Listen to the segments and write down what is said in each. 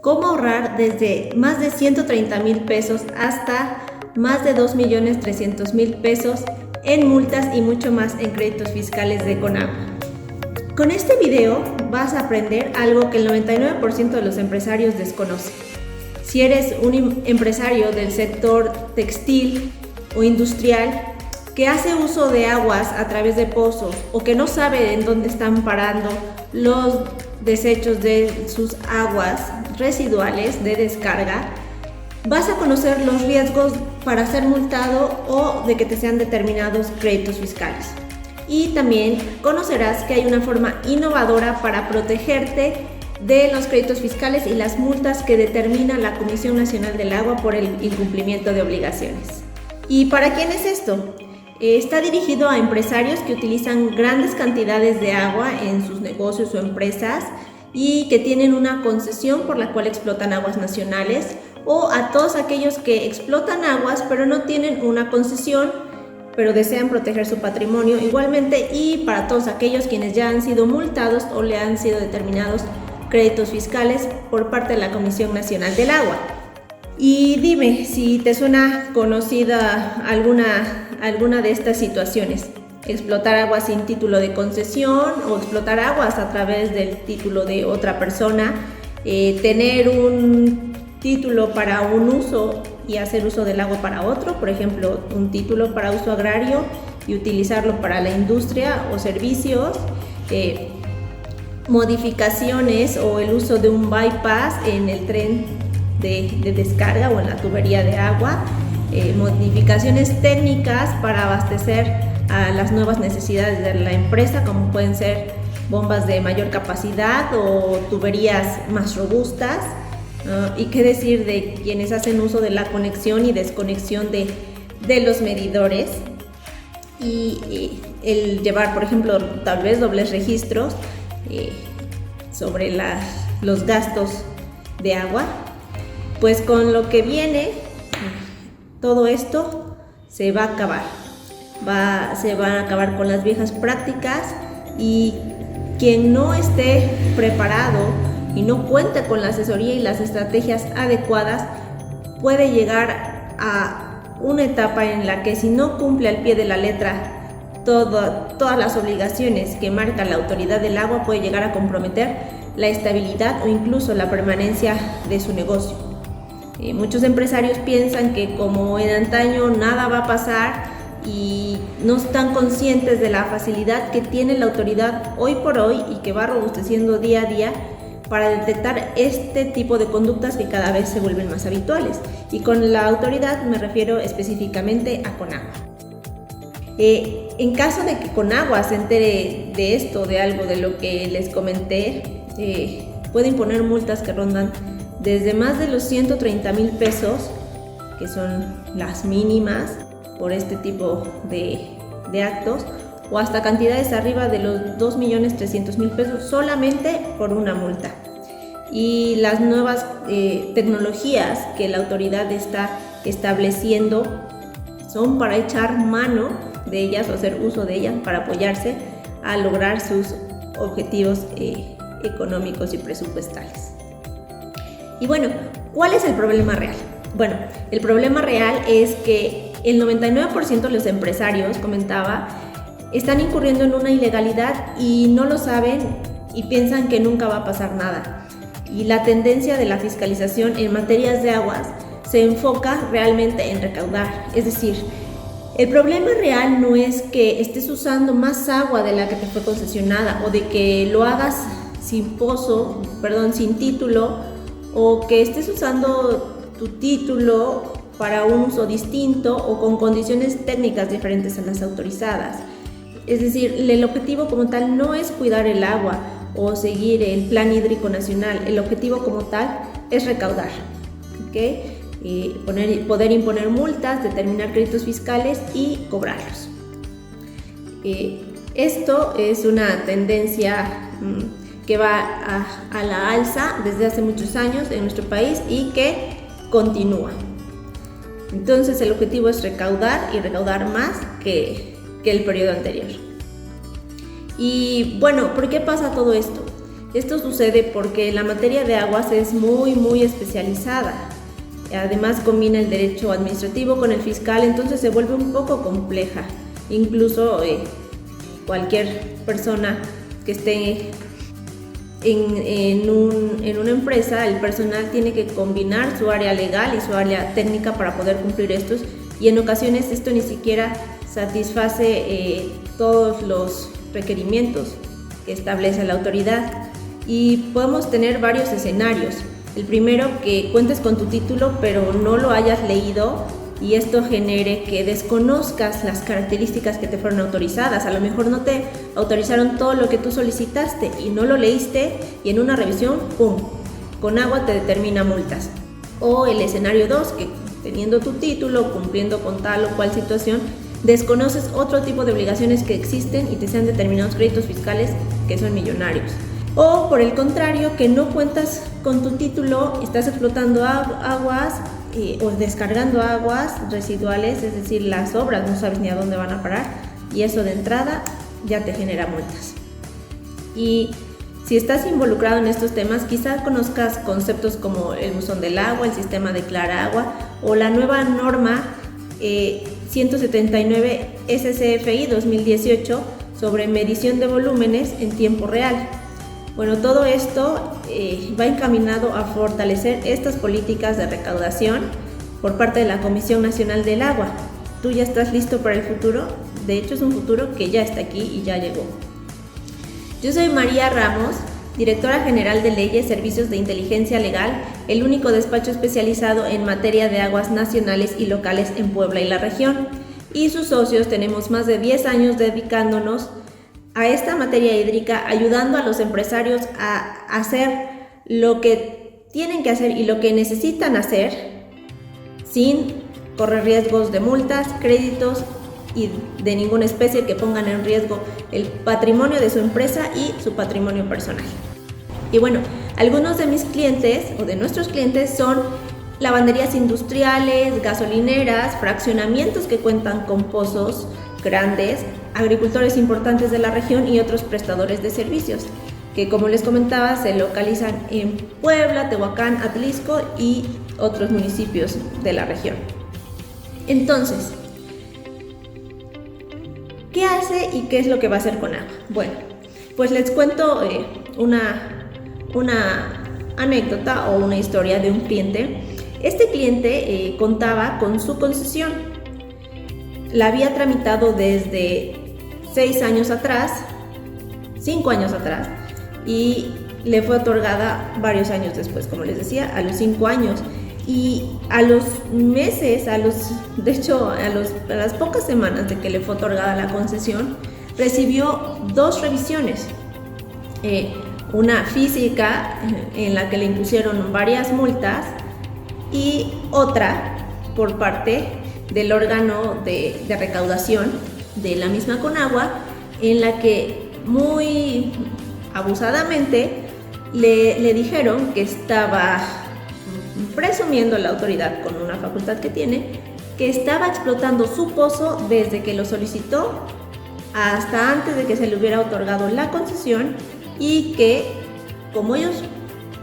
cómo ahorrar desde más de 130,000 pesos hasta más de 2,300,000 pesos en multas y mucho más en créditos fiscales de Conagua. Con este video vas a aprender algo que el 99% de los empresarios desconocen. Si eres un empresario del sector textil o industrial que hace uso de aguas a través de pozos o que no sabe en dónde están parando los desechos de sus aguas residuales de descarga, vas a conocer los riesgos para ser multado o de que te sean determinados créditos fiscales. Y también conocerás que hay una forma innovadora para protegerte de los créditos fiscales y las multas que determina la Comisión Nacional del Agua por el incumplimiento de obligaciones. ¿Y para quién es esto? Está dirigido a empresarios que utilizan grandes cantidades de agua en sus negocios o empresas y que tienen una concesión por la cual explotan aguas nacionales, o a todos aquellos que explotan aguas pero no tienen una concesión pero desean proteger su patrimonio igualmente, y para todos aquellos quienes ya han sido multados o le han sido determinados créditos fiscales por parte de la Comisión Nacional del Agua. Y dime si te suena conocida alguna de estas situaciones: explotar aguas sin título de concesión o explotar aguas a través del título de otra persona, tener un título para un uso y hacer uso del agua para otro, por ejemplo, un título para uso agrario y utilizarlo para la industria o servicios, modificaciones o el uso de un bypass en el tren de descarga o en la tubería de agua, modificaciones técnicas para abastecer a las nuevas necesidades de la empresa, como pueden ser bombas de mayor capacidad o tuberías más robustas. Y qué decir de quienes hacen uso de la conexión y desconexión de los medidores, y el llevar, por ejemplo, tal vez dobles registros sobre los gastos de agua. Pues con lo que viene, todo esto se va a acabar. Se van a acabar con las viejas prácticas, y quien no esté preparado y no cuenta con la asesoría y las estrategias adecuadas puede llegar a una etapa en la que, si no cumple al pie de la letra todas las obligaciones que marca la autoridad del agua, puede llegar a comprometer la estabilidad o incluso la permanencia de su negocio. Muchos empresarios piensan que como en antaño nada va a pasar y no están conscientes de la facilidad que tiene la autoridad hoy por hoy y que va robusteciendo día a día para detectar este tipo de conductas que cada vez se vuelven más habituales. Y con la autoridad me refiero específicamente a Conagua. En caso de que Conagua se entere de esto, de algo de lo que les comenté, puede imponer multas que rondan desde más de los 130,000 pesos, que son las mínimas por este tipo de actos, o hasta cantidades arriba de los 2,300,000 pesos solamente por una multa. Y las nuevas tecnologías que la autoridad está estableciendo son para echar mano de ellas o hacer uso de ellas para apoyarse a lograr sus objetivos económicos y presupuestales. Y bueno, ¿cuál es el problema real? Bueno, el problema real es que el 99% de los empresarios, comentaba, están incurriendo en una ilegalidad y no lo saben y piensan que nunca va a pasar nada. Y la tendencia de la fiscalización en materias de aguas se enfoca realmente en recaudar. Es decir, el problema real no es que estés usando más agua de la que te fue concesionada, o de que lo hagas sin título, o que estés usando tu título para un uso distinto o con condiciones técnicas diferentes a las autorizadas. Es decir, el objetivo como tal no es cuidar el agua o seguir el Plan Hídrico Nacional. El objetivo como tal es recaudar, ¿okay? Poder imponer multas, determinar créditos fiscales y cobrarlos. Esto es una tendencia que va a la alza desde hace muchos años en nuestro país y que continúa. Entonces el objetivo es recaudar y recaudar más que el periodo anterior. Y bueno, ¿por qué pasa todo esto? Esto sucede porque la materia de aguas es muy especializada. Además combina el derecho administrativo con el fiscal, entonces se vuelve un poco compleja. Incluso cualquier persona que esté en una empresa, el personal tiene que combinar su área legal y su área técnica para poder cumplir estos, y en ocasiones esto ni siquiera satisface todos los requerimientos que establece la autoridad. Y podemos tener varios escenarios. El primero, que cuentes con tu título pero no lo hayas leído y esto genere que desconozcas las características que te fueron autorizadas. A lo mejor no te autorizaron todo lo que tú solicitaste y no lo leíste, y en una revisión, ¡pum!, con agua te determina multas. O el escenario 2, que teniendo tu título, cumpliendo con tal o cual situación, desconoces otro tipo de obligaciones que existen y te sean determinados créditos fiscales que son millonarios. O por el contrario, que no cuentas con tu título, estás explotando aguas o descargando aguas residuales, es decir, las obras no sabes ni a dónde van a parar, y eso de entrada ya te genera multas. Y si estás involucrado en estos temas, quizás conozcas conceptos como el buzón del agua, el sistema Declara Agua o la nueva norma 179 SCFI 2018 sobre medición de volúmenes en tiempo real. Bueno, todo esto va encaminado a fortalecer estas políticas de recaudación por parte de la Comisión Nacional del Agua. ¿Tú ya estás listo para el futuro? De hecho, es un futuro que ya está aquí y ya llegó. Yo soy María Ramos, directora general de Leyes, Servicios de Inteligencia Legal, el único despacho especializado en materia de aguas nacionales y locales en Puebla y la región. Y sus socios tenemos más de 10 años dedicándonos a esta materia hídrica, ayudando a los empresarios a hacer lo que tienen que hacer y lo que necesitan hacer sin correr riesgos de multas, créditos y de ninguna especie que pongan en riesgo el patrimonio de su empresa y su patrimonio personal. Y bueno, algunos de mis clientes o de nuestros clientes son lavanderías industriales, gasolineras, fraccionamientos que cuentan con pozos grandes, agricultores importantes de la región y otros prestadores de servicios, que como les comentaba se localizan en Puebla, Tehuacán, Atlisco y otros municipios de la región. Entonces, ¿qué hace y qué es lo que va a hacer con agua? Bueno, pues les cuento una anécdota o una historia de un cliente. Este cliente contaba con su concesión. La había tramitado desde 5 años atrás, y le fue otorgada varios años después, como les decía, a los 5 años. Y a los meses, a las pocas semanas de que le fue otorgada la concesión, recibió 2 revisiones. Una física en la que le impusieron varias multas y otra por parte del órgano de recaudación de la misma Conagua, en la que muy abusadamente le dijeron que estaba presumiendo la autoridad, con una facultad que tiene, que estaba explotando su pozo desde que lo solicitó hasta antes de que se le hubiera otorgado la concesión, y que como ellos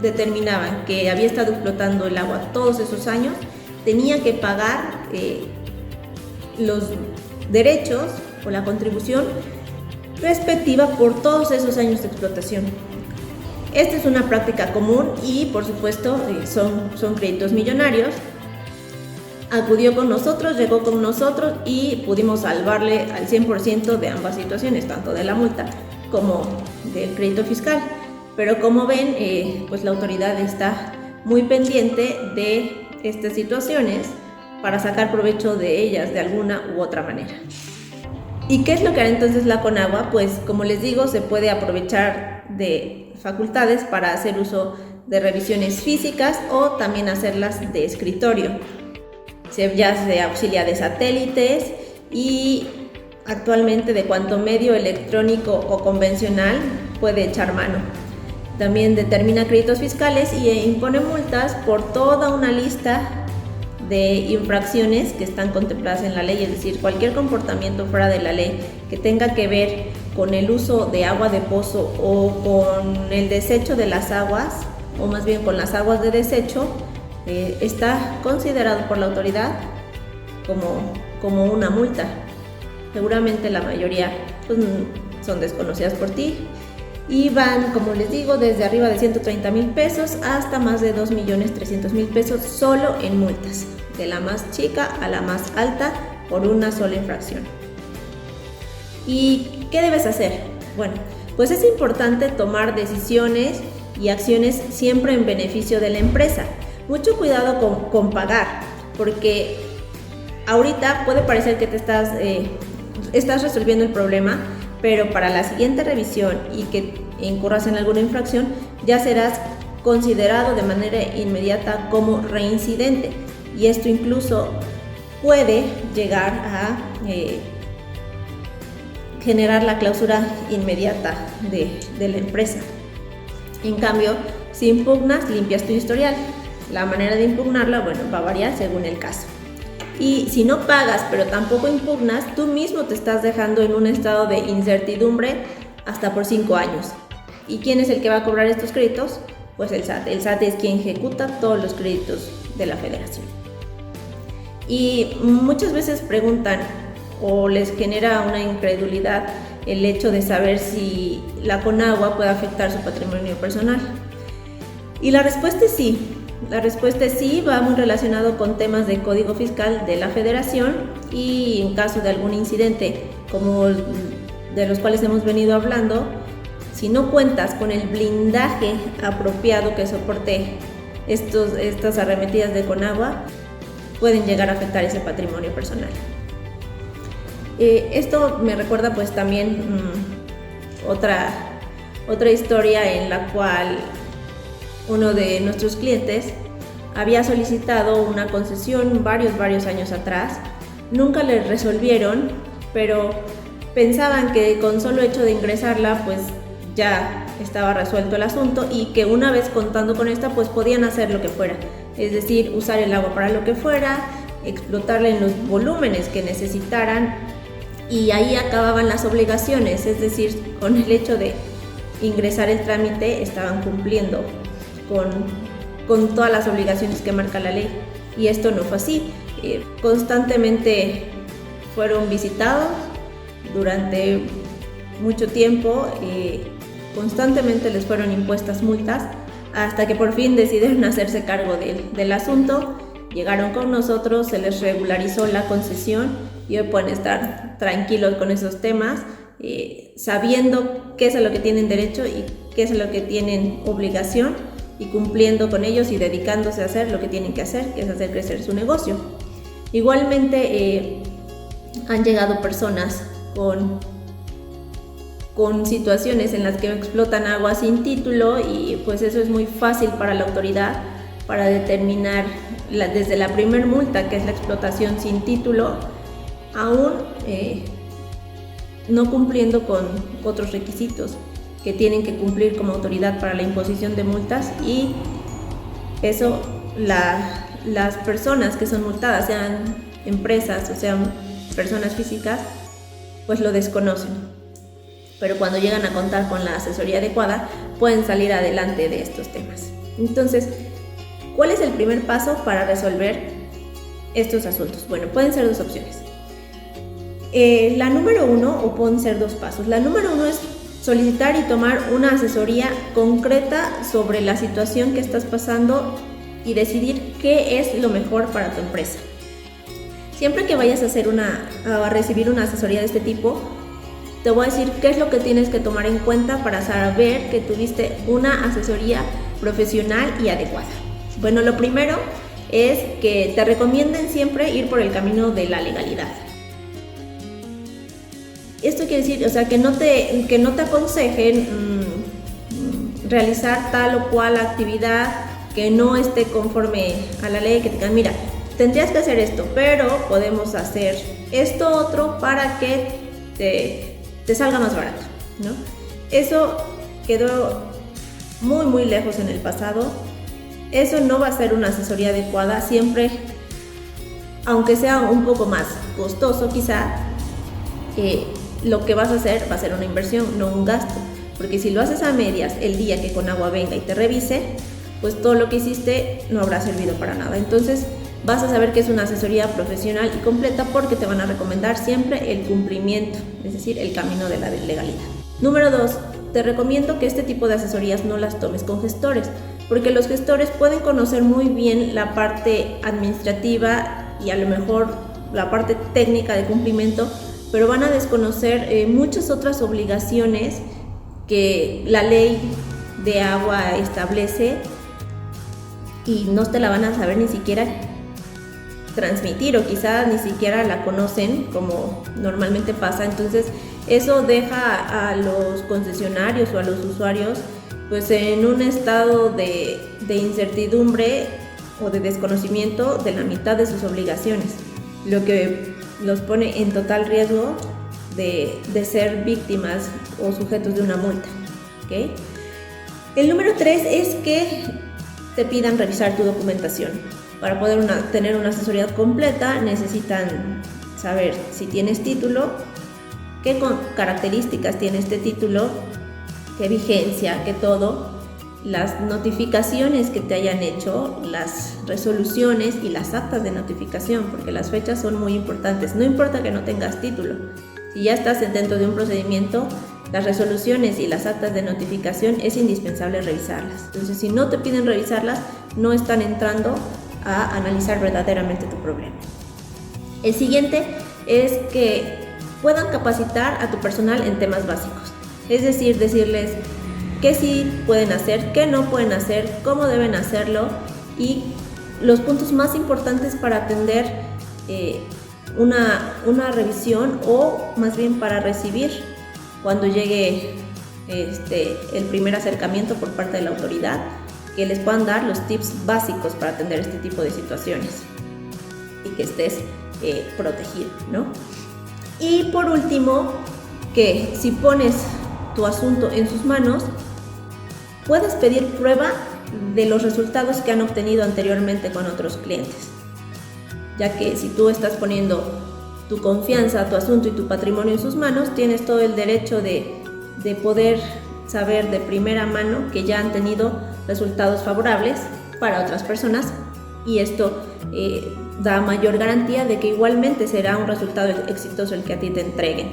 determinaban que había estado explotando el agua todos esos años, tenía que pagar los derechos o la contribución respectiva por todos esos años de explotación. Esta es una práctica común y por supuesto son créditos millonarios. Acudió con nosotros, llegó con nosotros y pudimos salvarle al 100% de ambas situaciones, tanto de la multa como del crédito fiscal. Pero como ven, pues la autoridad está muy pendiente de estas situaciones para sacar provecho de ellas de alguna u otra manera. ¿Y qué es lo que hará entonces la Conagua? Pues como les digo, se puede aprovechar de facultades para hacer uso de revisiones físicas o también hacerlas de escritorio. Ya se auxilia de satélites y actualmente de cuanto medio electrónico o convencional puede echar mano. También determina créditos fiscales y impone multas por toda una lista de infracciones que están contempladas en la ley, es decir, cualquier comportamiento fuera de la ley que tenga que ver con el uso de agua de pozo o con el desecho de las aguas, o más bien con las aguas de desecho, está considerado por la autoridad como una multa. Seguramente la mayoría pues, son desconocidas por ti y van, como les digo, desde arriba de 130,000 pesos hasta más de 2,300,000 pesos solo en multas, de la más chica a la más alta por una sola infracción. ¿Y qué debes hacer? Bueno, pues es importante tomar decisiones y acciones siempre en beneficio de la empresa. Mucho cuidado con pagar, porque ahorita puede parecer que te estás resolviendo el problema, pero para la siguiente revisión y que incurras en alguna infracción, ya serás considerado de manera inmediata como reincidente, y esto incluso puede llegar a generar la clausura inmediata de la empresa. En cambio, si impugnas, limpias tu historial. La manera de impugnarla, bueno, va a variar según el caso. Y si no pagas, pero tampoco impugnas, tú mismo te estás dejando en un estado de incertidumbre hasta por 5 años. ¿Y quién es el que va a cobrar estos créditos? Pues el SAT. El SAT es quien ejecuta todos los créditos de la Federación. Y muchas veces preguntan o les genera una incredulidad el hecho de saber si la Conagua puede afectar su patrimonio personal. Y la respuesta es sí. La respuesta es sí, va muy relacionado con temas de código fiscal de la Federación, y en caso de algún incidente como de los cuales hemos venido hablando, si no cuentas con el blindaje apropiado que soporte estas arremetidas de Conagua, pueden llegar a afectar ese patrimonio personal. Esto me recuerda pues también otra historia en la cual uno de nuestros clientes había solicitado una concesión varios años atrás. Nunca le resolvieron, pero pensaban que con solo hecho de ingresarla pues ya estaba resuelto el asunto, y que una vez contando con esta pues podían hacer lo que fuera, es decir, usar el agua para lo que fuera, explotarla en los volúmenes que necesitaran, y ahí acababan las obligaciones, es decir, con el hecho de ingresar el trámite estaban cumpliendo con todas las obligaciones que marca la ley, y esto no fue así. Constantemente fueron visitados durante mucho tiempo, constantemente les fueron impuestas multas, hasta que por fin decidieron hacerse cargo del asunto. Llegaron con nosotros, se les regularizó la concesión y hoy pueden estar tranquilos con esos temas, sabiendo qué es a lo que tienen derecho y qué es a lo que tienen obligación, y cumpliendo con ellos y dedicándose a hacer lo que tienen que hacer, que es hacer crecer su negocio. Igualmente han llegado personas con situaciones en las que explotan agua sin título, y pues eso es muy fácil para la autoridad para determinar desde la primer multa, que es la explotación sin título, aún no cumpliendo con otros requisitos que tienen que cumplir como autoridad para la imposición de multas, y eso las personas que son multadas, sean empresas o sean personas físicas, pues lo desconocen. Pero cuando llegan a contar con la asesoría adecuada, pueden salir adelante de estos temas. Entonces, ¿cuál es el primer paso para resolver estos asuntos? Bueno, pueden ser dos opciones. La número uno, o pueden ser dos pasos. La número uno es solicitar y tomar una asesoría concreta sobre la situación que estás pasando y decidir qué es lo mejor para tu empresa. Siempre que vayas a recibir una asesoría de este tipo, te voy a decir qué es lo que tienes que tomar en cuenta para saber que tuviste una asesoría profesional y adecuada. Bueno, lo primero es que te recomienden siempre ir por el camino de la legalidad. Esto quiere decir, o sea, que no te aconsejen realizar tal o cual actividad que no esté conforme a la ley, que te digan, mira, tendrías que hacer esto, pero podemos hacer esto otro para que te salga más barato, ¿no? Eso quedó muy lejos en el pasado. Eso no va a ser una asesoría adecuada. Siempre aunque sea un poco más costoso quizá, lo que vas a hacer va a ser una inversión, no un gasto, porque si lo haces a medias el día que Conagua venga y te revise, pues todo lo que hiciste no habrá servido para nada. Entonces vas a saber que es una asesoría profesional y completa porque te van a recomendar siempre el cumplimiento, es decir, el camino de la legalidad. Número 2, te recomiendo que este tipo de asesorías no las tomes con gestores, porque los gestores pueden conocer muy bien la parte administrativa y a lo mejor la parte técnica de cumplimiento, pero van a desconocer muchas otras obligaciones que la ley de agua establece y no te la van a saber ni siquiera transmitir, o quizás ni siquiera la conocen como normalmente pasa. Entonces eso deja a los concesionarios o a los usuarios pues en un estado de incertidumbre o de desconocimiento de la mitad de sus obligaciones, lo que los pone en total riesgo de ser víctimas o sujetos de una multa, ¿okay? El número 3 es que te pidan revisar tu documentación. Para poder tener una asesoría completa necesitan saber si tienes título, qué características tiene este título, qué vigencia, qué todo, las notificaciones que te hayan hecho, las resoluciones y las actas de notificación, porque las fechas son muy importantes. No importa que no tengas título, si ya estás dentro de un procedimiento, las resoluciones y las actas de notificación es indispensable revisarlas. Entonces, si no te piden revisarlas, no están entrando a analizar verdaderamente tu problema. El siguiente es que puedan capacitar a tu personal en temas básicos, es decir, decirles qué sí pueden hacer, qué no pueden hacer, cómo deben hacerlo y los puntos más importantes para atender una revisión, o más bien para recibir cuando llegue el primer acercamiento por parte de la autoridad, que les puedan dar los tips básicos para atender este tipo de situaciones y que estés protegido, ¿no? Y por último, que si pones tu asunto en sus manos, puedes pedir prueba de los resultados que han obtenido anteriormente con otros clientes, ya que si tú estás poniendo tu confianza, tu asunto y tu patrimonio en sus manos, tienes todo el derecho de poder saber de primera mano que ya han tenido resultados favorables para otras personas, y esto da mayor garantía de que igualmente será un resultado exitoso el que a ti te entreguen.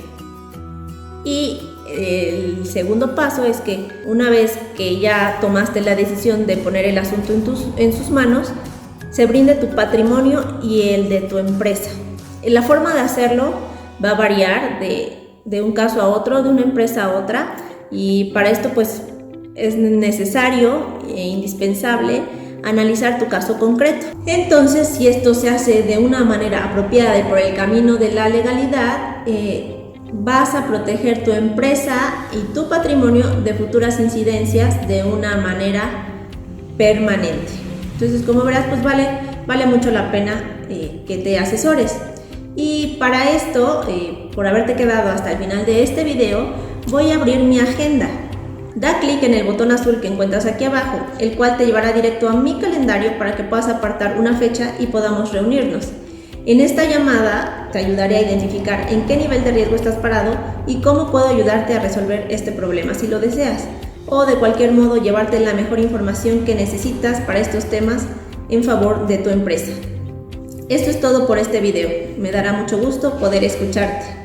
Y el segundo paso es que una vez que ya tomaste la decisión de poner el asunto en sus manos, se brinde tu patrimonio y el de tu empresa. La forma de hacerlo va a variar de un caso a otro, de una empresa a otra, y para esto pues es necesario e indispensable analizar tu caso concreto. Entonces, si esto se hace de una manera apropiada y por el camino de la legalidad, vas a proteger tu empresa y tu patrimonio de futuras incidencias de una manera permanente. Entonces, como verás, pues vale mucho la pena que te asesores. Y para esto, por haberte quedado hasta el final de este video, voy a abrir mi agenda. Da clic en el botón azul que encuentras aquí abajo, el cual te llevará directo a mi calendario para que puedas apartar una fecha y podamos reunirnos. En esta llamada te ayudaré a identificar en qué nivel de riesgo estás parado y cómo puedo ayudarte a resolver este problema si lo deseas, o de cualquier modo llevarte la mejor información que necesitas para estos temas en favor de tu empresa. Esto es todo por este video. Me dará mucho gusto poder escucharte.